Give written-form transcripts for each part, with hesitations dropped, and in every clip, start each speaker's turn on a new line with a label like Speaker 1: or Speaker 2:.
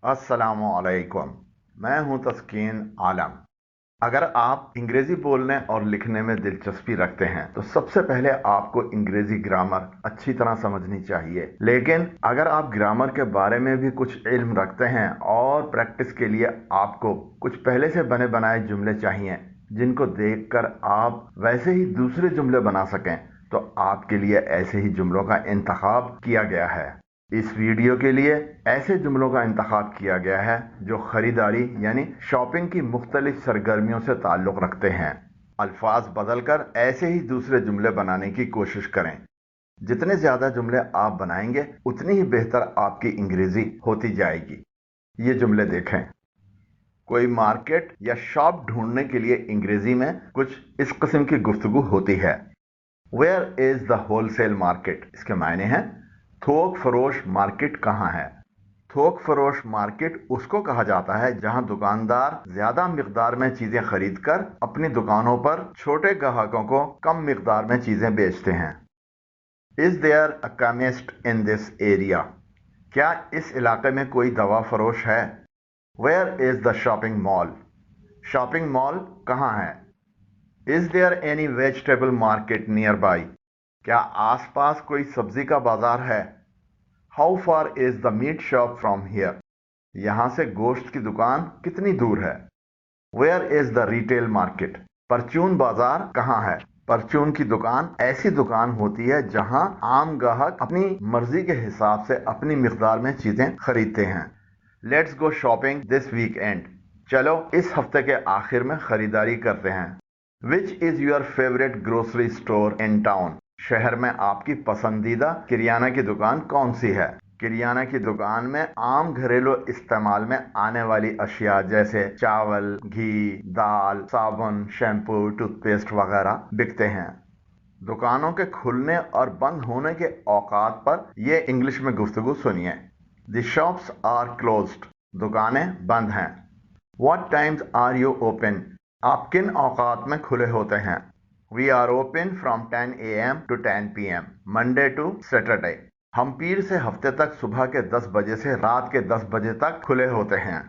Speaker 1: अस्सलामुअलैकुम। मैं हूं तस्कीन आलम। अगर आप अंग्रेजी बोलने और लिखने में दिलचस्पी रखते हैं तो सबसे पहले आपको अंग्रेजी ग्रामर अच्छी तरह समझनी चाहिए। लेकिन अगर आप ग्रामर के बारे में भी कुछ इल्म रखते हैं और प्रैक्टिस के लिए आपको कुछ पहले से बने बनाए जुमले चाहिए जिनको देखकर आप वैसे ही दूसरे जुमले बना सकें, तो आपके लिए ऐसे ही जुमलों का इंतखाब किया गया है। इस वीडियो के लिए ऐसे जुमलों का इंतखाब किया गया है जो खरीदारी यानी शॉपिंग की मुख्तलिफ सरगर्मियों से ताल्लुक़ रखते हैं। अल्फाज बदलकर ऐसे ही दूसरे जुमले बनाने की कोशिश करें। जितने ज़्यादा जुमले आप बनाएंगे उतनी ही बेहतर आपकी अंग्रेज़ी होती जाएगी। ये जुमले देखें। कोई मार्केट या शॉप ढूंढने के लिए अंग्रेज़ी में कुछ इस किस्म की गुफ्तगू होती है। Where is the wholesale market? इसके मायने हैं थोक फरोश मार्केट कहाँ है। थोक फरोश मार्केट उसको कहा जाता है जहां दुकानदार ज्यादा मिकदार में चीजें खरीदकर अपनी दुकानों पर छोटे ग्राहकों को कम मिकदार में चीजें बेचते हैं। Is there a chemist in this area? क्या इस इलाके में कोई दवा फरोश है? Where is the shopping mall? Shopping mall कहाँ है? Is there any vegetable market nearby? क्या आसपास कोई सब्जी का बाजार है? How far is the meat shop from here? यहाँ से गोश्त की दुकान कितनी दूर है? Where is the retail market? परचून बाजार कहाँ है? परचून की दुकान ऐसी दुकान होती है जहाँ आम ग्राहक अपनी मर्जी के हिसाब से अपनी मिकदार में चीजें खरीदते हैं। Let's go shopping this weekend. चलो इस हफ्ते के आखिर में खरीदारी करते हैं। Which is your favourite grocery store in town? शहर में आपकी पसंदीदा किरियाना की दुकान कौन सी है? किरियाना की दुकान में आम घरेलू इस्तेमाल में आने वाली अशिया जैसे चावल, घी, दाल, साबुन, शैम्पू, टूथपेस्ट वगैरह बिकते हैं। दुकानों के खुलने और बंद होने के औकात पर ये इंग्लिश में गुफ्तगू सुनिए। The shops are closed. दुकानें बंद हैं। What times are you open? आप किन औकात में खुले होते हैं? We are open from 10 AM to 10 PM Monday to Saturday. हम पीर से हफ्ते तक सुबह के 10 बजे से रात के 10 बजे तक खुले होते हैं।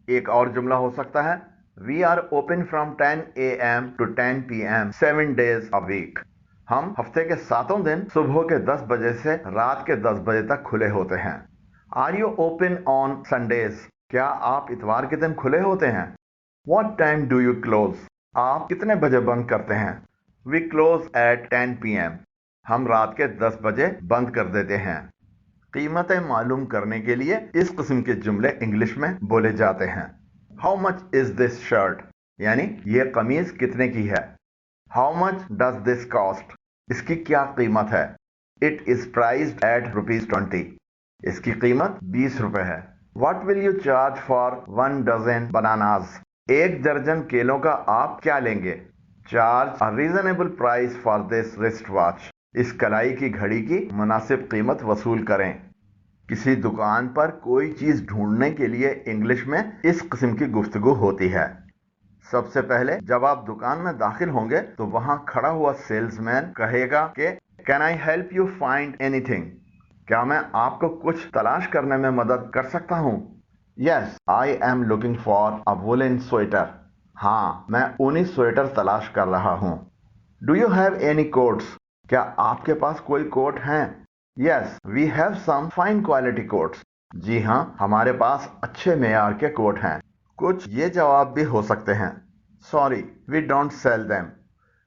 Speaker 1: एक और जुमला हो सकता है, we are open from 10 AM to 10 PM 7 days a week। हम हफ्ते के 7 दिन सुबह के 10 बजे से रात के 10 बजे तक खुले होते हैं। Are you open on Sundays? क्या आप इतवार के दिन खुले होते हैं? What time do you close? आप कितने बजे बंद करते हैं? We close at 10 PM। हम रात के 10 बजे बंद कर देते हैं। कीमतें मालूम करने के लिए इस किस्म के जुमले इंग्लिश में बोले जाते हैं। How much is this shirt? यानी ये कमीज कितने की है। How much does this cost? इसकी क्या कीमत है। It is priced at ₹20। इसकी कीमत 20 रुपए है। What will you charge for 1 dozen bananas? एक दर्जन केलों का आप क्या लेंगे? Charge a reasonable price for this wrist watch. इस कलाई की घड़ी की मुनासिब कीमत वसूल करें। किसी दुकान पर कोई चीज ढूंढने के लिए इंग्लिश में इस किस्म की गुफ्तगू होती है। सबसे पहले जब आप दुकान में दाखिल होंगे तो वहां खड़ा हुआ सेल्समैन कहेगा कि can I help you find anything? क्या मैं आपको कुछ तलाश करने में मदद कर सकता हूँ? Yes I am looking for a woollen sweater. हाँ, मैं ऊनी स्वेटर तलाश कर रहा हूँ। Do you have any coats? क्या आपके पास कोई कोट हैं? Yes we have some fine quality coats. जी हाँ, हमारे पास अच्छे मेयार के कोट हैं। कुछ ये जवाब भी हो सकते हैं, sorry we don't sell them.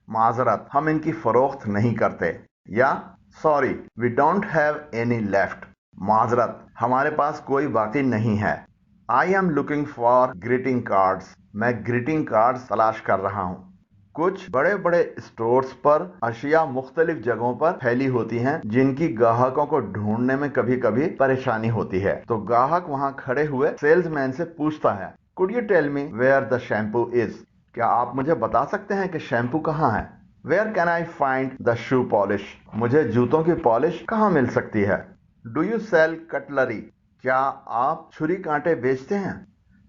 Speaker 1: माजरत, हम इनकी फरोख्त नहीं करते। या sorry we don't have any left. माजरत, हमारे पास कोई बाकी नहीं है। I am looking for greeting cards. मैं ग्रीटिंग कार्ड्स तलाश कर रहा हूँ। कुछ बड़े बड़े स्टोर्स पर अशिया मुख्तलिफ जगहों पर फैली होती हैं जिनकी ग्राहकों को ढूंढने में कभी कभी परेशानी होती है, तो ग्राहक वहां खड़े हुए सेल्समैन से पूछता है, could you tell me where the shampoo is? क्या आप मुझे बता सकते हैं कि शैम्पू कहाँ है? Where can I find the shoe polish? मुझे जूतों की पॉलिश कहाँ मिल सकती है? Do you sell cutlery? क्या आप छुरी कांटे बेचते हैं?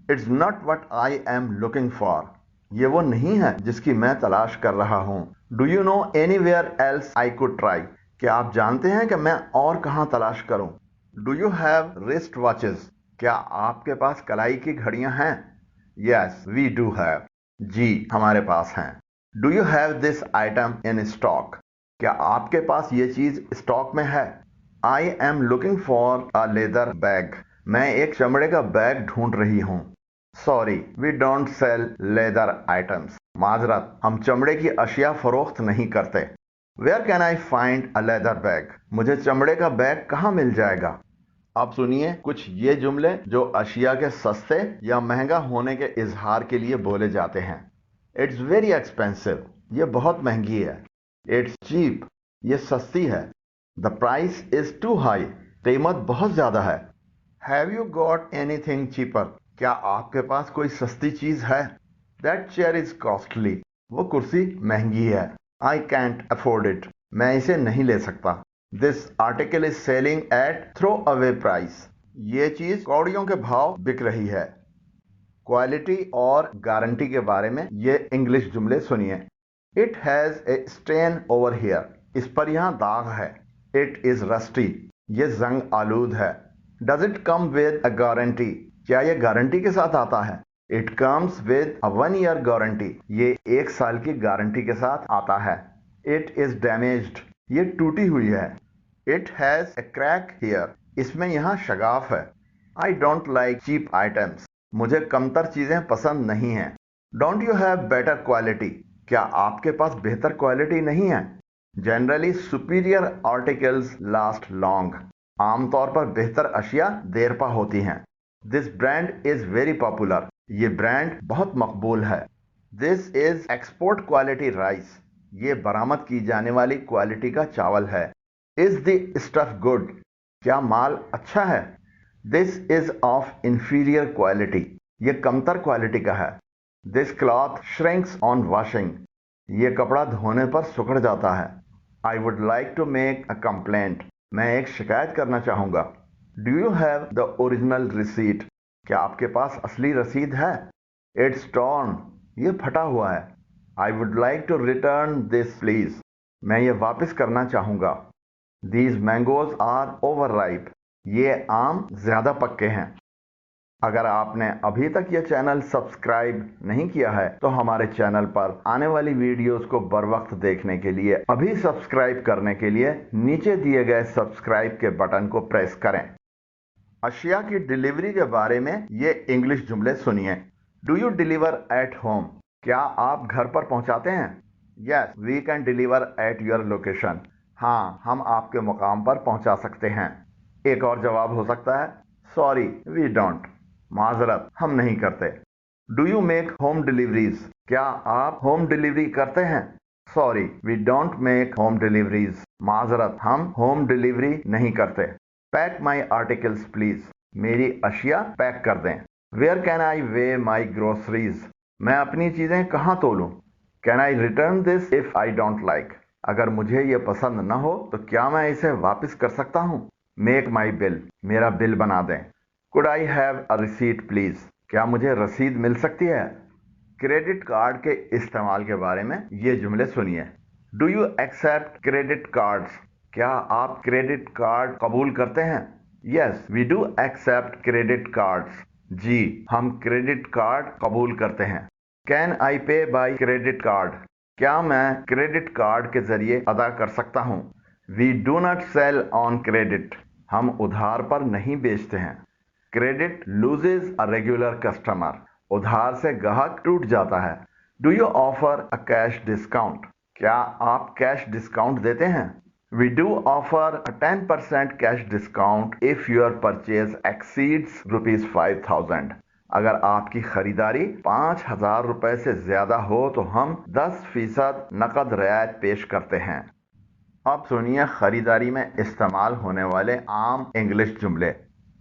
Speaker 1: It's not what I am looking for. ये वो नहीं है जिसकी मैं तलाश कर रहा हूँ। Do you know anywhere else I could try? क्या आप जानते हैं कि मैं और कहाँ तलाश करूँ? Do you have wrist watches? کیا آپ کے پاس کلائی کی گھڑیاں ہیں؟ Yes we do have. جی ہمارے پاس ہیں. Do you have this item in stock? کیا آپ کے پاس یہ چیز اسٹاک میں ہے؟ I am looking for a leather bag. میں ایک چمڑے کا بیگ ڈھونڈ رہی ہوں. Sorry we don't sell leather items. معذرت ہم چمڑے کی اشیاء فروخت نہیں کرتے. Where can I find a leather bag? مجھے چمڑے کا بیگ کہاں مل جائے گا؟ اب سنیے کچھ یہ جملے جو اشیاء کے سستے یا مہنگا ہونے کے اظہار کے لیے بولے جاتے ہیں. It's very expensive. یہ بہت مہنگی ہے. It's cheap. یہ سستی ہے. The price is too high. قیمت بہت زیادہ ہے. Have you got anything cheaper? کیا آپ کے پاس کوئی سستی چیز ہے؟ That chair is costly. وہ کرسی مہنگی ہے. I can't afford it. میں اسے نہیں لے سکتا. This article is selling at throw away price. یہ چیز کوڑیوں کے بھاؤ بک رہی ہے. کوالٹی اور گارنٹی کے بارے میں یہ انگلش جملے سنیے. It has a stain over here. اس پر یہاں داغ ہے. It is rusty. یہ زنگ آلود ہے. Does it come with a guarantee? کیا یہ گارنٹی کے ساتھ آتا ہے؟ It comes with a 1 year guarantee. یہ 1 سال کی گارنٹی کے ساتھ آتا ہے. It is damaged. یہ ٹوٹی ہوئی ہے. It has a crack here. اس میں یہاں شگاف ہے. I don't like cheap items. مجھے کمتر چیزیں پسند نہیں ہیں. Don't you have better quality? کیا آپ کے پاس بہتر کوالٹی نہیں ہے؟ Generally superior articles last long. عام طور پر بہتر اشیاء دیر پا ہوتی ہیں. This brand is very popular. یہ برانڈ بہت مقبول ہے. دس از ایکسپورٹ کوالٹی رائس. یہ برآمد کی جانے والی کوالٹی کا چاول ہے. از دی اسٹف گڈ؟ کیا مال اچھا ہے؟ دس از آف انفیریئر کوالٹی. یہ کمتر کوالٹی کا ہے. This cloth shrinks on washing. یہ کپڑا دھونے پر سکڑ جاتا ہے. I would like to make a complaint. میں ایک شکایت کرنا چاہوں گا. Do you have the original receipt? کیا آپ کے پاس اصلی رسید ہے؟ It's torn. یہ پھٹا ہوا ہے. I would like to return this please. میں یہ واپس کرنا چاہوں گا. These mangoes are over ripe. یہ آم زیادہ پکے ہیں. اگر آپ نے ابھی تک یہ چینل سبسکرائب نہیں کیا ہے تو ہمارے چینل پر آنے والی ویڈیوز کو بر وقت دیکھنے کے لیے ابھی سبسکرائب کرنے کے لیے نیچے دیے گئے سبسکرائب کے بٹن کو پریس کریں. اشیاء کی ڈیلیوری کے بارے میں یہ انگلش جملے سنیے. Do you deliver at home? کیا آپ گھر پر پہنچاتے ہیں؟ Yes we can deliver at your location. ہاں ہم آپ کے مقام پر پہنچا سکتے ہیں. ایک اور جواب ہو سکتا ہے سوری وی ڈونٹ. معذرت ہم نہیں کرتے. Do you make home deliveries? کیا آپ ہوم ڈیلیوری کرتے ہیں؟ Sorry we don't make home deliveries. معذرت ہم ہوم ڈیلیوری نہیں کرتے. Pack my articles please. میری اشیاء پیک کر دیں. Where can I weigh my groceries? میں اپنی چیزیں کہاں تولوں؟ Can I return this if I don't like? اگر مجھے یہ پسند نہ ہو تو کیا میں اسے واپس کر سکتا ہوں؟ Make my bill. میرا بل بنا دیں. Could I have a receipt please? کیا مجھے رسید مل سکتی ہے؟ کریڈٹ کارڈ کے استعمال کے بارے میں یہ جملے سنیے. Do you accept credit cards? کیا آپ کریڈٹ کارڈ قبول کرتے ہیں؟ Yes we do accept credit cards. جی ہم کریڈٹ کارڈ قبول کرتے ہیں. Can I pay by credit card? کیا میں کریڈٹ کارڈ کے ذریعے ادا کر سکتا ہوں؟ We do not sell on credit. ہم ادھار پر نہیں بیچتے ہیں. Credit loses a regular customer. ادھار سے گاہک ٹوٹ جاتا ہے. Do you offer a cash discount? کیا آپ کیش ڈسکاؤنٹ دیتے ہیں؟ We do offer a 10% cash discount if your purchase exceeds ₹5,000. اگر آپ کی خریداری 5,000 روپے سے زیادہ ہو تو ہم 10% نقد رعایت پیش کرتے ہیں. اب سنیے خریداری میں استعمال ہونے والے عام انگلش جملے.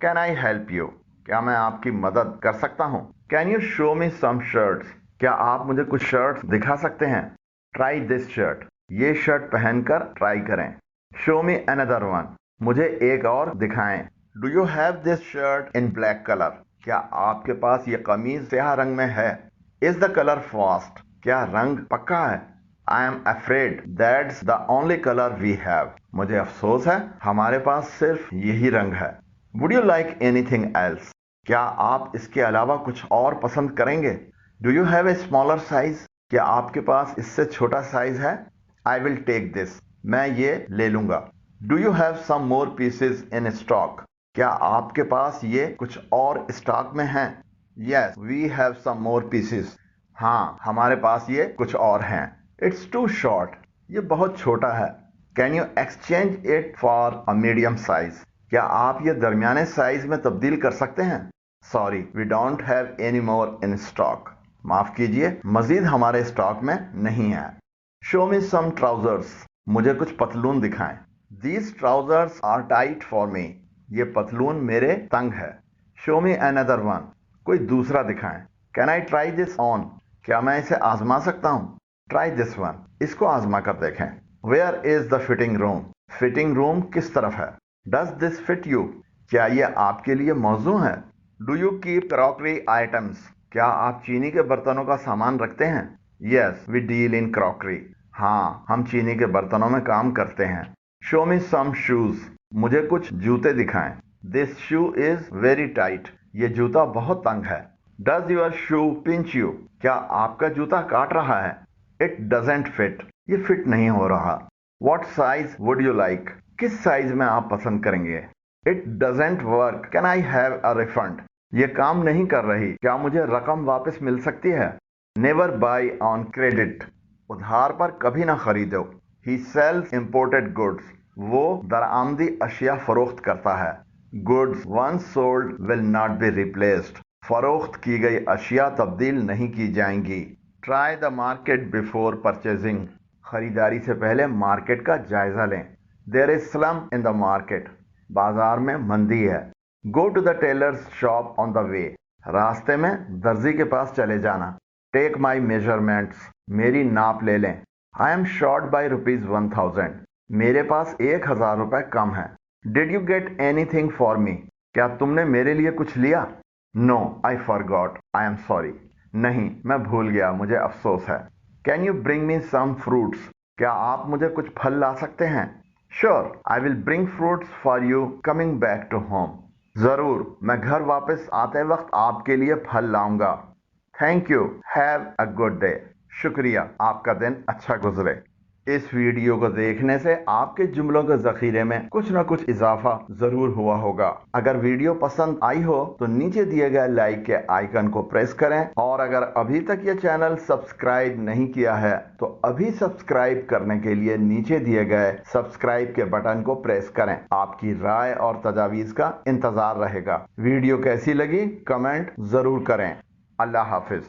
Speaker 1: Can I help you? کیا میں آپ کی مدد کر سکتا ہوں؟ Can you show me some shirts? کیا آپ مجھے کچھ شرٹس دکھا سکتے ہیں؟ Try this shirt. یہ شرٹ پہن کر ٹرائی کریں. شو می اندر ون. مجھے ایک اور دکھائیں. Do you have this shirt in black colour? کیا آپ کے پاس یہ قمیض سیاہ رنگ میں ہے؟ از دا کلر فاسٹ؟ کیا رنگ پکا ہے؟ I am afraid that's the only color we have. مجھے افسوس ہے ہمارے پاس صرف یہی رنگ ہے. Would you like anything else? क्या आप इसके अलावा कुछ और पसंद करेंगे? Do you have a smaller size? क्या आपके पास इससे छोटा साइज है? I will take this. मैं ये ले लूंगा। Do you have some more pieces in stock? क्या आपके पास ये कुछ और स्टॉक में हैं? Yes we have some more pieces. हाँ हमारे पास ये कुछ और हैं। It's too short. ये बहुत छोटा है। Can you exchange it for a medium size? क्या आप ये दरमियाने साइज में तब्दील कर सकते हैं? Sorry we don't have any more in stock. माफ कीजिए मजीद हमारे स्टॉक में नहीं है। Show me some trousers. मुझे कुछ पतलून दिखाएं। These trousers are tight for me. ये पतलून मेरे तंग है। Show me another one. कोई दूसरा दिखाएं। Can I try this on? क्या मैं इसे आजमा सकता हूँ? Try this one. इसको आजमा कर देखें। Where is the fitting room? Fitting room किस तरफ है? Does this fit you? क्या ये आपके लिए मौजू है? Do you keep crockery items? क्या आप चीनी के बर्तनों का सामान रखते हैं? Yes we deal in crockery. हाँ हम चीनी के बर्तनों में काम करते हैं। Show me some shoes. मुझे कुछ जूते दिखाएं। This shoe is very tight. ये जूता बहुत तंग है। Does your shoe pinch you? क्या आपका जूता काट रहा है? It doesn't fit. ये फिट नहीं हो रहा। What size would you like? किस साइज में आप पसंद करेंगे? It doesn't work. Can I have a refund? ये काम नहीं कर रही। क्या मुझे रकम वापस मिल सकती है? Never buy on credit. उधार पर कभी ना खरीदो। He sells imported goods. वो दरामदी अशिया फरोख्त करता है। Goods once sold will not be replaced. फरोख्त की गई अशिया तब्दील नहीं की जाएंगी। Try the market before purchasing. खरीदारी से पहले मार्केट का जायजा लें। There is slum in the market. बाजार में मंदी है। Go to the tailor's shop on the way. रास्ते में दर्जी के पास चले जाना। Take my measurements. मेरी नाप ले लें। I am short by ₹1000। मेरे पास 1000 रुपए कम है। Did you get anything for me? क्या तुमने मेरे लिए कुछ लिया? No I forgot. I am sorry. नहीं मैं भूल गया, मुझे अफसोस है। Can you bring me some fruits? क्या आप मुझे कुछ फल ला सकते हैं? Sure I will bring fruits for you coming back to home. जरूर मैं घर वापस आते वक्त आपके लिए फल लाऊंगा। Thank you. Have a good day. शुक्रिया, आपका दिन अच्छा गुजरे। इस वीडियो को देखने से आपके जुमलों के जखीरे में कुछ न कुछ इजाफा जरूर हुआ होगा। अगर वीडियो पसंद आई हो तो नीचे दिए गए लाइक के आइकन को प्रेस करें, और अगर अभी तक ये चैनल सब्सक्राइब नहीं किया है तो अभी सब्सक्राइब करने के लिए नीचे दिए गए सब्सक्राइब के बटन को प्रेस करें। आपकी राय और तजावीज का इंतजार रहेगा। वीडियो कैसी लगी कमेंट जरूर करें। अल्लाह हाफिज।